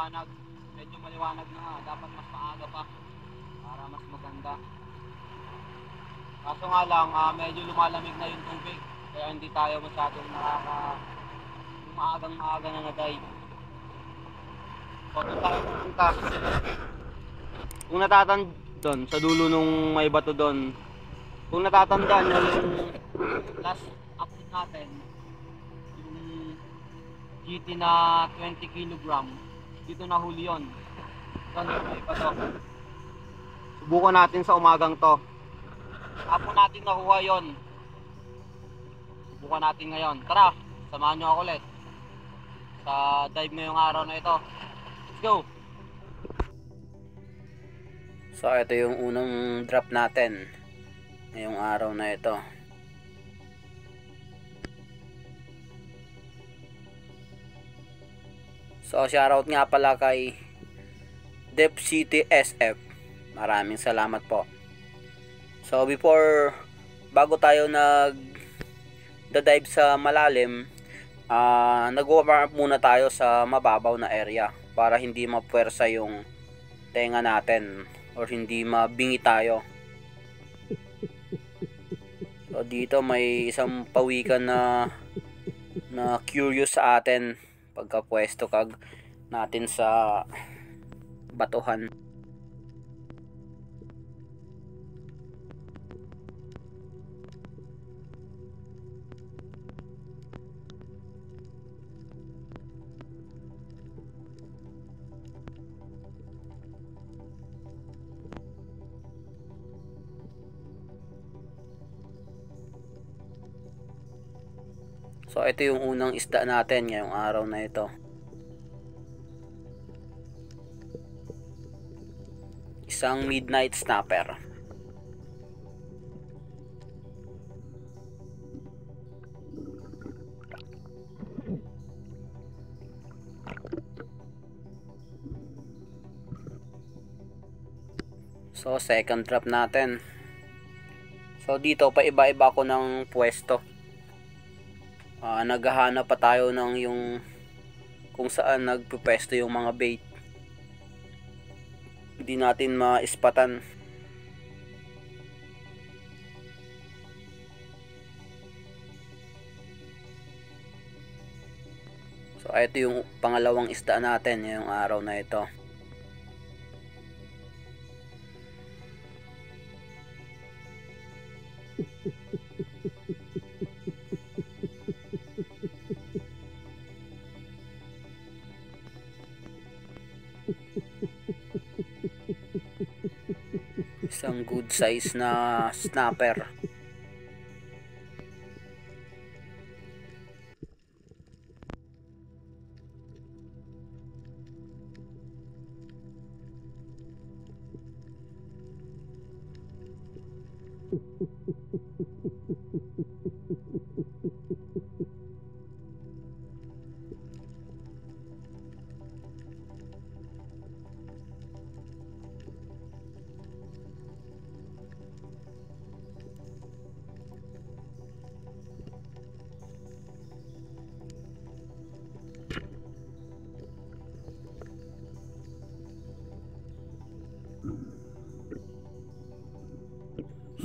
maliwanag. Medyo maliwanag na nga, dapat mas maaga pa para mas maganda. Kaso nga lang, medyo lumalamig na yung tubig, kaya hindi tayo masyadong maagang-maaga na na-dive. So, doon tayo pupunta. Kung natatandaan doon, sa dulo nung may bato doon, kung natatandaan mo yung last upload natin, yung GT na 20 kg, dito nahuli yun. Doon may bato. Subukan natin sa umagang to. Hapon natin nakuha yon. Subukan natin ngayon. Tara, samahan nyo ako ulit sa dive ngayong araw na ito. Let's go! So ito yung unang drop natin ngayong araw na ito. So shoutout nga pala kay Dep City SF. Maraming salamat po. So bago tayo dive sa malalim, nag-warm up muna tayo sa mababaw na area para hindi mapuwersa yung tenga natin or hindi mabingi tayo. So dito may isang pawikan na curious sa atin pagkapwesto kag natin sa batuhan. So ito yung unang isda natin ngayong araw na ito. Isang midnight snapper. So second drop natin. So dito pa iba-iba ko ng pwesto. Naghahanap pa tayo ng yung kung saan nagpupwesto yung mga bait. Hindi natin maispatan. So ito yung pangalawang isda natin ngayong araw na ito. Isang good size na snapper.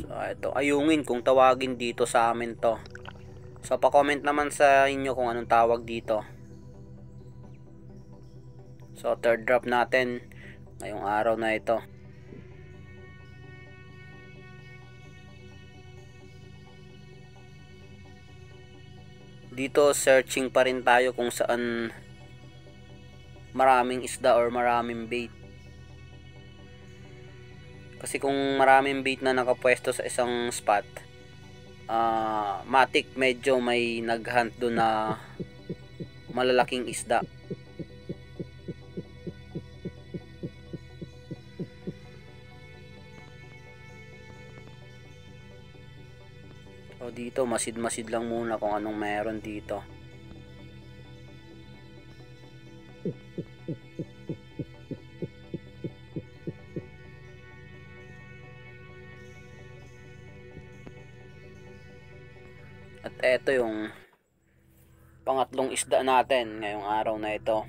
So ito, ayungin kung tawagin dito sa amin to. So pa-comment naman sa inyo kung anong tawag dito. So third drop natin ngayong araw na ito. Dito searching pa rin tayo kung saan maraming isda or maraming bait. Kasi kung maraming bait na nakapwesto sa isang spot, matik medyo may naghunt doon na malalaking isda. So dito masid-masid lang muna kung anong meron dito. At eto yung pangatlong isda natin ngayong araw na ito.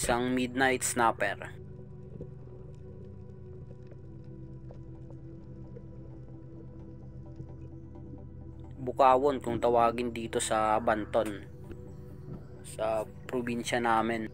Isang midnight snapper. Bukawon kung tawagin dito sa Banton, sa probinsya namin.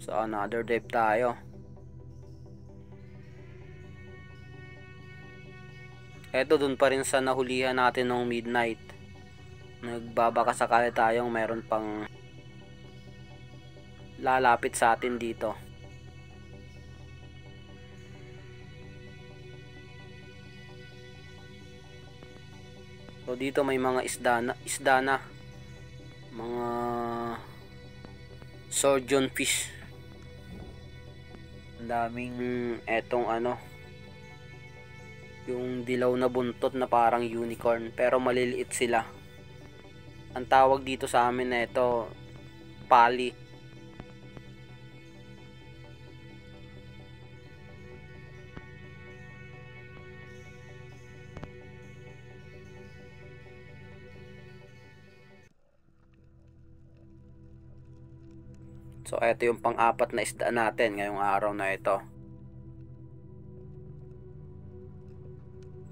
So another dive tayo. Eto dun pa rin sa nahulihan natin nung midnight. Nagbabaka sakali tayong meron pang lalapit sa atin dito. So dito may mga isda na. Mga surgeon fish. Ang daming etong yung dilaw na buntot na parang unicorn pero maliliit sila. Ang tawag dito sa amin na ito, pali. So ito yung pang-apat na isda natin ngayong araw na ito.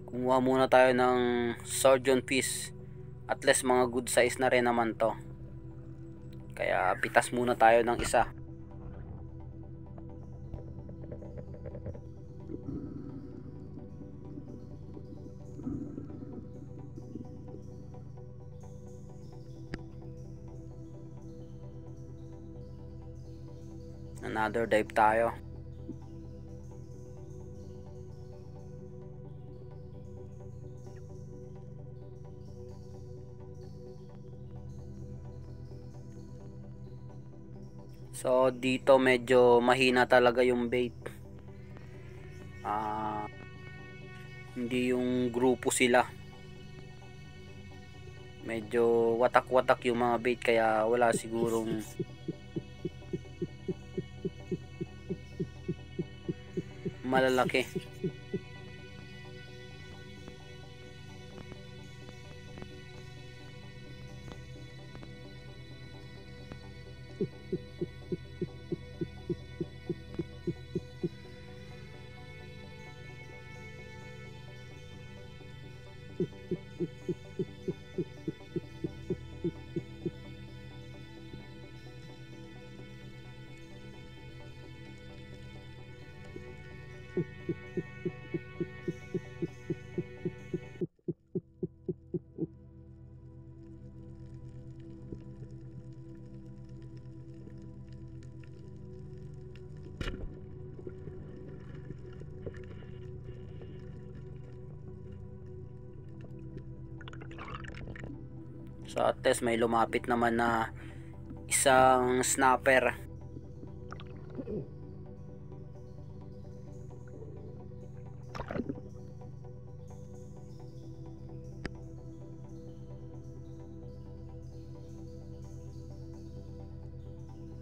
Kumuha muna tayo ng surgeon fish. At least mga good size na rin naman to. Kaya pitas muna tayo ng isa. Another dive tayo. So dito medyo mahina talaga yung bait. Hindi yung grupo sila. Medyo watak-watak yung mga bait kaya wala sigurong malalaki. So at least may lumapit naman na isang snapper.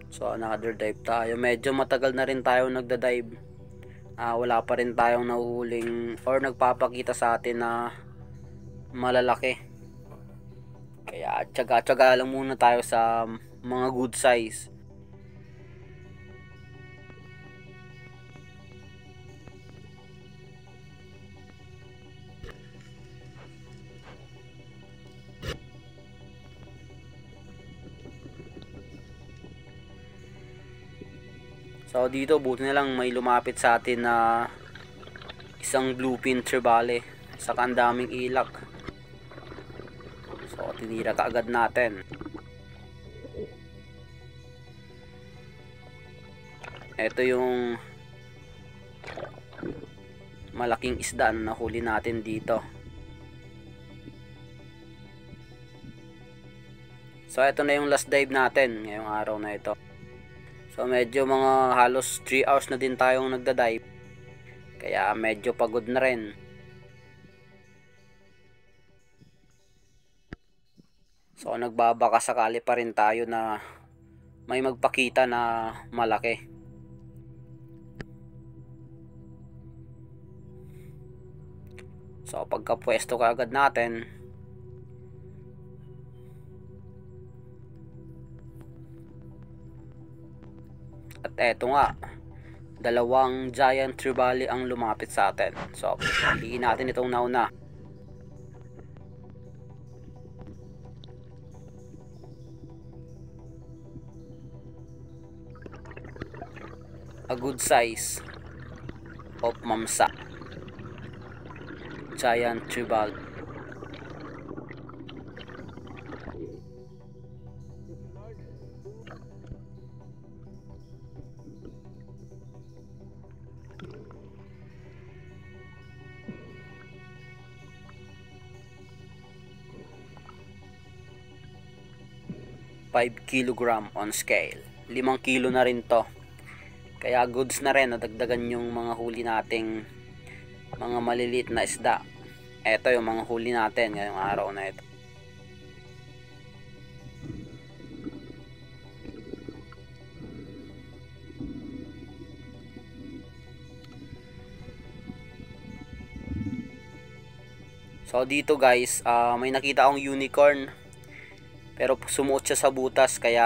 So another dive tayo. Medyo matagal na rin tayo nagda-dive. Wala pa rin tayong nahuhuling or nagpapakita sa atin na malalaki. Kaya tsaga-tsaga lang muna tayo sa mga good size. So dito buti na lang may lumapit sa atin na isang bluefin trevally. Saka ang daming ilak. So tinira kaagad natin. Ito yung malaking isda na nahuli natin dito. So ito na yung last dive natin ngayong araw na ito. So medyo mga halos 3 hours na din tayong nagda-dive. Kaya medyo pagod na rin. So nagbabaka sakali pa rin tayo na may magpakita na malaki. So pagkapwesto kaagad natin, at eto nga, dalawang giant trevally ang lumapit sa atin. So piliin natin itong nauna. A good size of mamsa, giant trevally. Kilogram on scale. 5 kilo na rin to. Kaya goods na rin, nadagdagan yung mga huli nating mga maliliit na isda. Ito yung mga huli natin ngayong araw na ito. So dito guys, may nakita akong unicorn. Pero sumuot siya sa butas, kaya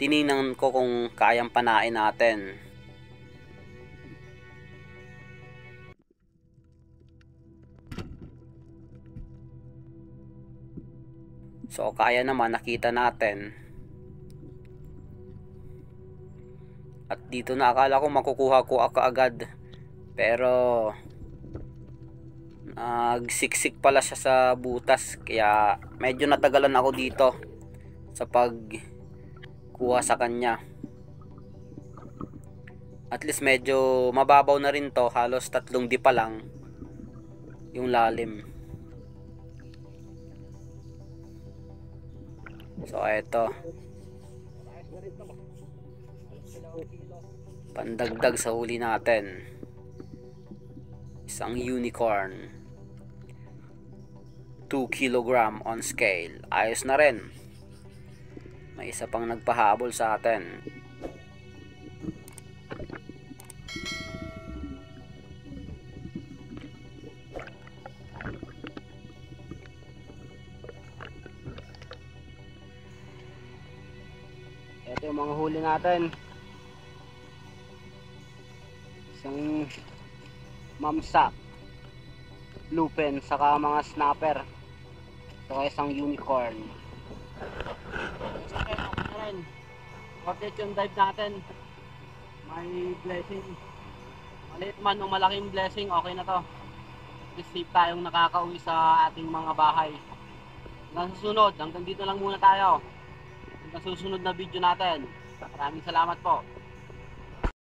tiningnan ko kung kayang panain natin. So kaya naman, nakita natin. At dito na akala ko makukuha ko agad. Pero nagsiksik pala siya sa butas, kaya medyo natagalan ako dito sa pagkuha sa kanya. At least medyo mababaw na rin to, halos 3 di pa lang yung lalim. So eto, pandagdag sa huli natin, isang unicorn, 2 kilogram on scale. Ayos na rin. May isa pang nagpahabol sa atin. Ito yung mga huli natin. Isang mamsa, bluefin, saka mga snapper. So isang unicorn. Update yung dive natin. May blessing. Maliit man o malaking blessing, okay na to. Safe tayong nakakauwi sa ating mga bahay. Hanggang susunod, hanggang dito lang muna tayo. Hanggang susunod na video natin. Maraming salamat po.